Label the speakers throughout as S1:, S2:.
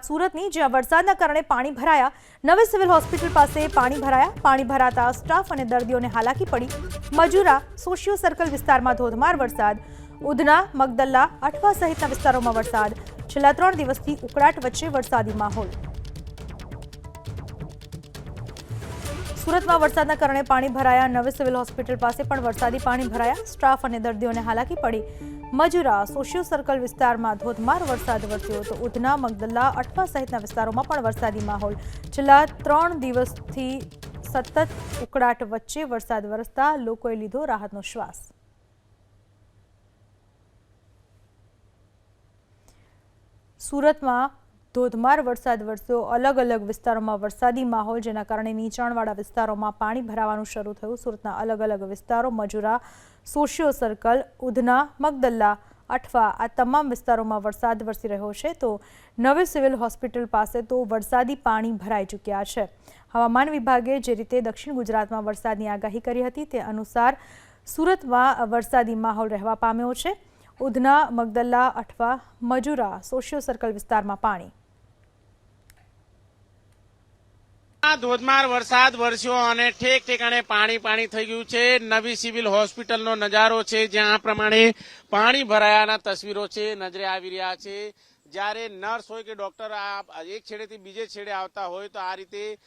S1: સુરતની, જ્યાં વરસાદના કારણે પાણી ભરાયા. નવી સિવિલ હોસ્પિટલ પાસે પાણી ભરાયા. પાણી ભરાતા સ્ટાફ અને દર્દીઓને હાલાકી પડી. મજુરા સોશિયો સર્કલ વિસ્તારમાં ધોધમાર વરસાદ. ઉધના, મગદલ્લા, અઠવા સહિતના વિસ્તારોમાં વરસાદ. છેલ્લા 3 દિવસથી ઉકળાટ વચ્ચે વરસાદી માહોલ. સુરતમાં વરસાદના કારણે પાણી ભરાયા. નવી સિવિલ હોસ્પિટલ પાસે પણ વરસાદી પાણી ભરાયા. સ્ટાફ અને દર્દીઓને હાલાકી પડી. મજુરા સોશિયો સર્કલ વિસ્તારમાં ધોધમાર વરસાદ વરસ્યો હતો. ઉધના, મગદલ્લા, અઠવા સહિતના વિસ્તારોમાં પણ વરસાદી માહોલ. છેલ્લા 3 દિવસથી સતત ઉકળાટ વચ્ચે વરસાદ વરસતા લોકોએ લીધો રાહતનો શ્વાસ. સુરતમાં ધોધમાર વરસાદ વરસ્યો. અલગ અલગ વિસ્તારોમાં વરસાદી માહોલ, જેના કારણે નીચાણવાળા વિસ્તારોમાં પાણી ભરાવાનું શરૂ થયું. સુરતના અલગ અલગ વિસ્તારો મજુરા, સોશિયો સર્કલ, ઉધના, મગદલ્લા, અઠવા આ તમામ વિસ્તારોમાં વરસાદ વરસી રહ્યો છે. તો નવી સિવિલ હોસ્પિટલ પાસે તો વરસાદી પાણી ભરાઈ ચૂક્યા છે. હવામાન વિભાગે જે રીતે દક્ષિણ ગુજરાતમાં વરસાદની આગાહી કરી હતી તે અનુસાર સુરતમાં વરસાદી માહોલ રહેવા પામ્યો છે. ઉધના, મગદલ્લા, અઠવા, મજુરા, સોશિયો સર્કલ વિસ્તારમાં પાણી.
S2: ધોધમાર વરસાદ વરસ્યો અને ઠેક ઠેકાણે પાણી થઈ ગયું છે. નવી સિવિલ હોસ્પિટલનો નજારો છે, જ્યાં આ પ્રમાણે પાણી ભરાયાના તસવીરો છે નજરે આવી રહ્યા છે. જ્યારે નર્સ હોય કે ડોક્ટર એક છેડેથી બીજે છેડે આવતા હોય તો આ રીતે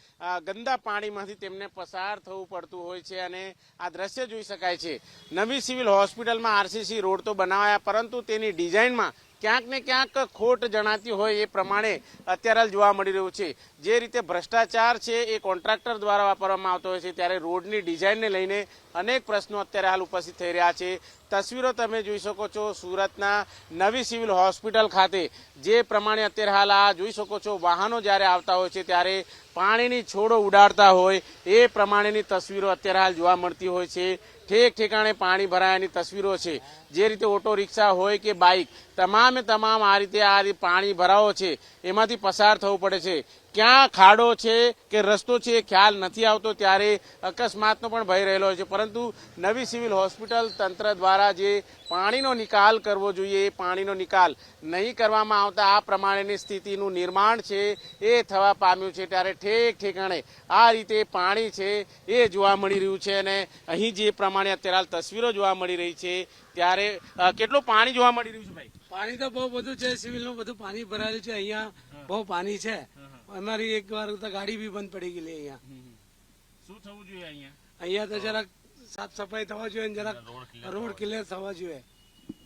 S2: ગંદા પાણીમાંથી તેમને પસાર થવું પડતું હોય છે અને આ દ્રશ્ય જોઈ શકાય છે. નવી સિવિલ હોસ્પિટલમાં આરસીસી રોડ તો બનાવાયા, પરંતુ તેની ડિઝાઇનમાં ક્યાંક ને ક્યાંક ખોટ જણાતી હોય એ પ્રમાણે અત્યારે હાલ જોવા મળી રહ્યું છે. જે રીતે ભ્રષ્ટાચાર છે એ કોન્ટ્રાક્ટર દ્વારા વાપરવામાં આવતો હોય છે, ત્યારે રોડની ડિઝાઇનને લઈને અનેક પ્રશ્નો અત્યારે હાલ ઉપસ્થિત થઈ રહ્યા છે. તસવીરો તમે જોઈ શકો છો સુરતના નવી સિવિલ હોસ્પિટલ ખાતે. જે પ્રમાણે અત્યારે હાલ આ જોઈ શકો છો, વાહનો જ્યારે આવતા હોય છે ત્યારે પાણીની છોડો ઉડાડતા હોય એ પ્રમાણેની તસવીરો અત્યારે હાલ જોવા મળતી હોય છે. ઠેક ઠેકાણે પાણી ભરાયાની તસવીરો છે. જે રીતે ઓટો રિક્ષા હોય કે બાઇક, તમામે તમામ આ રીતે પાણી ભરાવો છે એમાંથી પસાર થવું પડે છે. ક્યાં ખાડો છે કે રસ્તો છે એ ખ્યાલ નથી આવતો, ત્યારે અકસ્માતનો પણ ભય રહેલો હોય છે. પરંતુ નવી સિવિલ હોસ્પિટલ તંત્ર દ્વારા જે પાણીનો નિકાલ કરવો જોઈએ એ પાણીનો નિકાલ નહીં કરવામાં આવતા આ પ્રમાણેની સ્થિતિનું નિર્માણ છે એ થવા પામ્યું છે. ત્યારે ઠેક ઠેકાણે આ રીતે પાણી છે એ જોવા મળી રહ્યું છે અને અહીં જે પ્રમાણે અત્યારે હાલ તસવીરો જોવા મળી રહી છે ત્યારે કેટલું પાણી જોવા મળી રહ્યું છે ભાઈ?
S3: પાણી તો બહુ બધું છે. સિવિલનું બધું પાણી ભરાયેલું છે. અહીંયા બહુ પાણી છે. અમારી એક વાર તો ગાડી બી બંધ પડી ગયેલી. અહીંયા
S2: શું થવું જોઈએ?
S3: અહીંયા તો જરાક સાફ સફાઈ થવા જોઈએ, જરાક રોડ ક્લિયર થવા જોઈએ.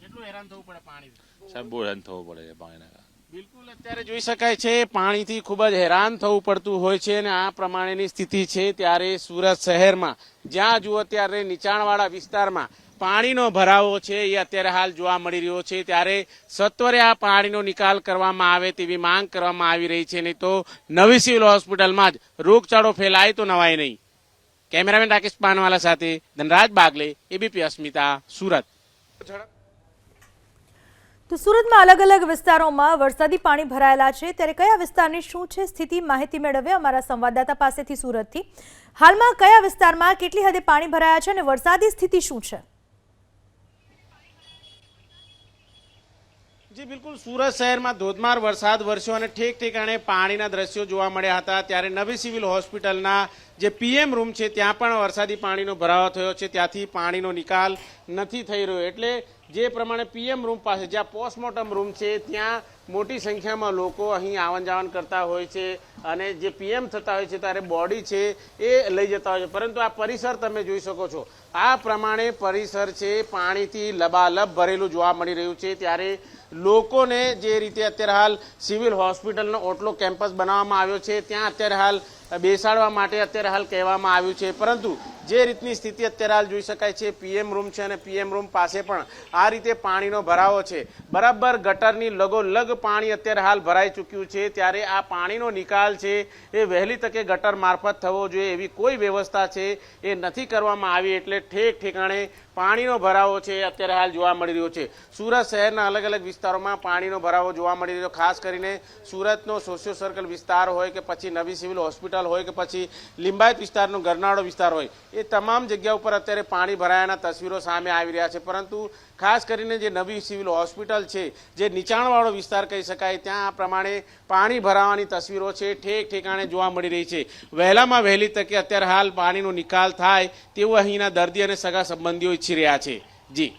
S2: કેટલું હેરાન થવું પડે પાણી?
S4: સાહેબ બહુ હેરાન થવું પડે પાણીના.
S2: બિલકુલ અત્યારે જોઈ શકાય છે પાણીથી ખૂબ જ હેરાન થવું પડતું હોય છે અને આ પ્રમાણેની સ્થિતિ છે. ત્યારે સુરત શહેરમાં જ્યાં જુઓ ત્યારે નીચાણવાળા વિસ્તારમાં પાણીનો ભરાવો છે એ અત્યારે હાલ જોવા મળી રહ્યો છે. ત્યારે સત્વરે આ પાણીનો નિકાલ કરવામાં આવે તેવી માંગ કરવામાં આવી રહી છે. નહીં તો નવી સિવિલ હોસ્પિટલમાં જ રોગચાળો ફેલાય તો નવાય નહીં. કેમેરામેન રાકેશ પાનવાલા સાથે ધનરાજ બાગલે, એબીપી અસ્મિતા, સુરત.
S1: તો સુરતમાં અલગ અલગ વિસ્તારોમાં વરસાદી પાણી ભરાયેલા છે. ત્યારે કયા વિસ્તારની શું છે સ્થિતિ, માહિતી મેળવીએ અમારા સંવાદદાતા પાસેથી સુરતથી. હાલમાં કયા વિસ્તારમાં કેટલી હદે પાણી ભરાયા છે અને વરસાદી સ્થિતિ શું છે?
S2: જી બિલકુલ, સુરત શહેરમાં ધોધમાર વરસાદ વરસ્યો અને ઠેક ઠેકાણે પાણીના દ્રશ્યો જોવા મળ્યા હતા. ત્યારે નવી સિવિલ હોસ્પિટલના જે પીએમ રૂમ છે ત્યાં પણ વરસાદી પાણીનો ભરાવો થયો છે. ત્યાંથી પાણીનો નિકાલ નથી થઈ રહ્યો. એટલે જે પ્રમાણે પીએમ રૂમ પાસે જ્યાં પોસ્ટમોર્ટમ રૂમ છે ત્યાં મોટી સંખ્યામાં લોકો અહીં આવન જાવન કરતા હોય છે અને જે પીએમ થતા હોય છે ત્યારે બોડી છે એ લઈ જતા હોય છે. પરંતુ આ પરિસર તમે જોઈ શકો છો, આ પ્રમાણે પરિસર છે પાણીથી લબાલબ ભરેલું જોવા મળી રહ્યું છે. ત્યારે લોકોને જે રીતે અત્યારે હાલ સિવિલ હોસ્પિટલનો ઓટલો કેમ્પસ બનાવવામાં આવ્યો છે ત્યાં અત્યારે હાલ બેસાડવા માટે અત્યારે હાલ કહેવામાં આવ્યું છે. પરંતુ જે રીતની સ્થિતિ અત્યારે હાલ જોઈ શકાય છે, પીએમ રૂમ છે અને પીએમ રૂમ પાસે પણ આ રીતે પાણીનો ભરાવો છે. બરાબર ગટરની લગોલગ પાણી અત્યારે હાલ ભરાઈ ચૂક્યું છે. ત્યારે આ પાણીનો નિકાલ છે એ વહેલી તકે ગટર મારફત થવો જોઈએ એવી કોઈ વ્યવસ્થા છે એ નથી કરવામાં આવી. એટલે ઠેક ઠેકાણે પાણીનો ભરાવો છે અત્યારે હાલ જોવા મળી રહ્યો છે. સુરત શહેરના અલગ અલગ વિસ્તારોમાં પાણીનો ભરાવો જોવા મળી રહ્યો. ખાસ કરીને સુરતનો સોશિયો સર્કલ વિસ્તાર હોય કે પછી નવી સિવિલ હોસ્પિટલ હોય કે પછી લિંબાયત વિસ્તારનો ગરનાળો વિસ્તાર હોય એ તમામ જગ્યા ઉપર અત્યારે પાણી ભરાયાના તસવીરો સામે આવી રહ્યા છે. પરંતુ ખાસ કરીને જે નવી સિવિલ હોસ્પિટલ છે, જે નીચાણવાળો વિસ્તાર કહી શકાય, ત્યાં આ પ્રમાણે પાણી ભરાવાની તસવીરો છે ઠેક ઠેકાણે જોવા મળી રહી છે. વહેલામાં વહેલી તકે અત્યારે હાલ પાણીનો નિકાલ થાય તેવું અહીંના દર્દી અને સગા સંબંધીઓ ઈચ્છી રહ્યા છે. જી.